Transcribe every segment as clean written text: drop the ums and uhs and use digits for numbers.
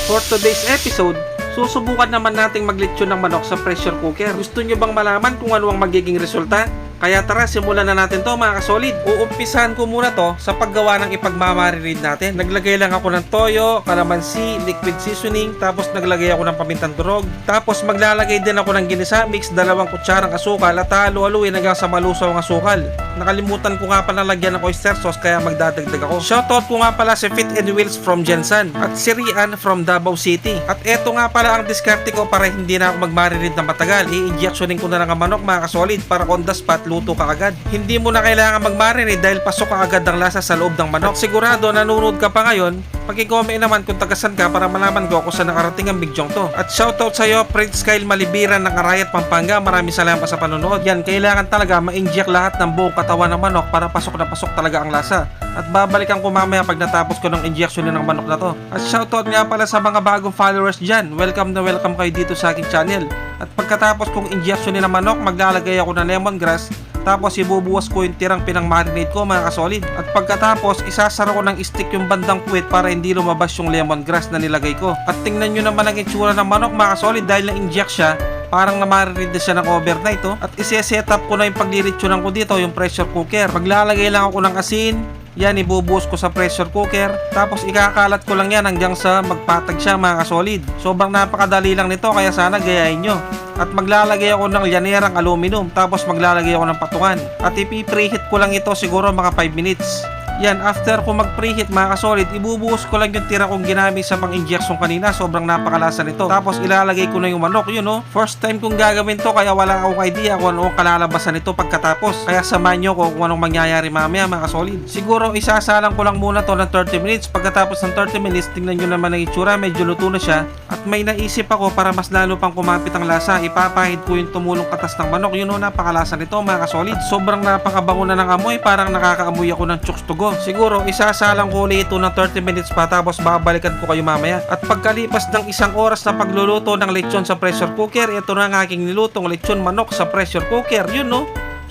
For today's episode, susubukan naman nating maglitsyon ng manok sa pressure cooker. Gusto nyo bang malaman kung ano ang magiging resulta? Kaya tara, simulan na natin to mga kasolid. Uumpisahan ko muna to sa paggawa ng ipagmamarinate natin. Naglagay lang ako ng toyo, kalamansi, liquid seasoning, tapos naglagay ako ng pamintang durog. Tapos maglalagay din ako ng ginisa mix, 2 kutsarang asukal at halu-haluin hanggang sa malusaw ang asukal. Nakalimutan ko nga pala lagyan ng oyster sauce kaya magdadagdag ako. Shoutout ko nga pala si Fit and Wheels from Jensan at si Rian from Davao City. At eto nga pala ang diskarte ko para hindi na ako magmarinate na matagal. I-injectionin ko na lang ang manok mga kasolid para on the spot luto ka agad. Hindi mo na kailangan magmarinate dahil pasok ka agad ng lasa sa loob ng manok. At sigurado nanonood ka pa ngayon, pag-i-comment naman kung tagasan ka para malaman ko kung saan nakarating ang bidyong to. At shoutout sa iyo Prince Kyle Malibiran ng Arayat, Pampanga. Maraming salamat sa panonood. Yan, kailangan talaga ma-inject lahat ng buong katawan ng manok para pasok na pasok talaga ang lasa. At babalikan ko mamaya pag natapos ko ng injection ng manok na to. At shoutout nga pala sa mga bagong followers dyan. Welcome na welcome kayo dito sa aking channel. At pagkatapos kong injection ng manok, maglalagay ako ng lemongrass. Tapos ibubuwas ko yung tirang pinang-marinate ko mga kasolid. At pagkatapos isasara ko ng stick yung bandang puwit para hindi lumabas yung lemongrass na nilagay ko. At tingnan nyo naman ang itsura ng manok mga kasolid dahil na-inject siya. Parang na-marinate na siya ng overnight At isi-set up ko na yung paglilitsyonan ko dito, yung pressure cooker. Maglalagay lang ako ng asin. Yan, ibubuhos ko sa pressure cooker. Tapos ikakalat ko lang yan hanggang sa magpatag siya mga kasolid. Sobrang napakadali lang nito kaya sana gayahin nyo. At maglalagay ako ng lyanerang aluminum. Tapos maglalagay ako ng patungan. At ipi-preheat ko lang ito siguro mga 5 minutes. Yan, after ko mag-preheat mga kasolid, ibubuhos ko lang yung tira kong ginamit sa pang-injection kanina. Sobrang napakalasa nito. Tapos ilalagay ko na yung manok. First time kong gagawin to kaya wala akong idea kung ano ang kalalabasan nito pagkatapos. Kaya samahan nyo kung anong mangyayari mamaya mga kasolid. Siguro isasalang ko lang muna to ng 30 minutes. Pagkatapos ng 30 minutes, tingnan nyo naman ang itsura. Medyo luto na siya. At may naisip ako para mas lalo pang kumapit ang lasa. Ipapahid ko yung tumulong katas ng manok. Napakalasa nito mga kasolid. Sobrang napakabango na ng amoy. Parang nakakaamoy ako ng chooks to go. Siguro isasalang ko ulit ito ng 30 minutes pa tapos babalikan ko kayo mamaya. At pagkalipas ng 1 oras na pagluluto ng lechon sa pressure cooker, ito na ang aking nilutong lechon manok sa pressure cooker.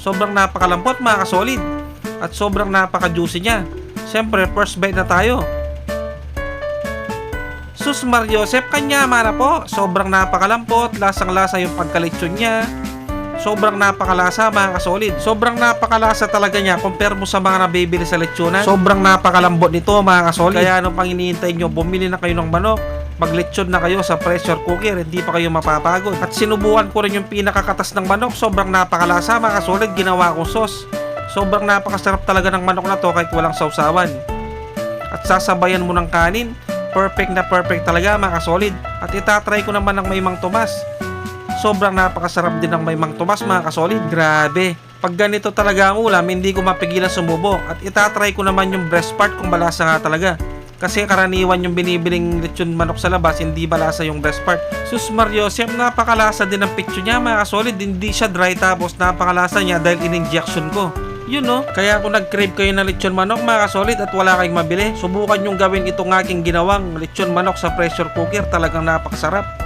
Sobrang napakalambot mga kasolid. At sobrang napaka-juicy niya. Siyempre, first bite na tayo. Sus Mariosep, kanyama na po. Sobrang napakalambot, lasang-lasa yung pagkalechon niya. Sobrang napakalasa mga kasolid. Sobrang napakalasa talaga niya compare mo sa mga nabibili sa lechonan. Sobrang napakalambot nito mga kasolid. Kaya anong pang hinihintay nyo, bumili na kayo ng manok, maglechon na kayo sa pressure cooker, hindi pa kayo mapapagod. At sinubukan ko rin yung pinakakatas ng manok. Sobrang napakalasa mga kasolid, ginawa kong sauce. Sobrang napakasarap talaga ng manok na to kahit walang sausawan. At sasabayan mo ng kanin, perfect na perfect talaga mga kasolid. At itatry ko naman ng may Mang Tomas. Sobrang napakasarap din ng may Mang Tomas mga kasolid. Grabe. Pag ganito talaga ang ulam, hindi ko mapigilan sumubo. At itatry ko naman yung breast part kung balasa nga talaga. Kasi karaniwan yung binibiling lechon manok sa labas, hindi balasa yung breast part. Sus Mariosep, napakalasa din ang picture niya mga kasolid. Hindi siya dry tapos napakalasa niya dahil in-injection ko. Kaya kung nag-crave kayo ng lechon manok mga kasolid at wala kayong mabili, subukan yung gawin itong aking ginawang lechon manok sa pressure cooker. Talagang napakasarap.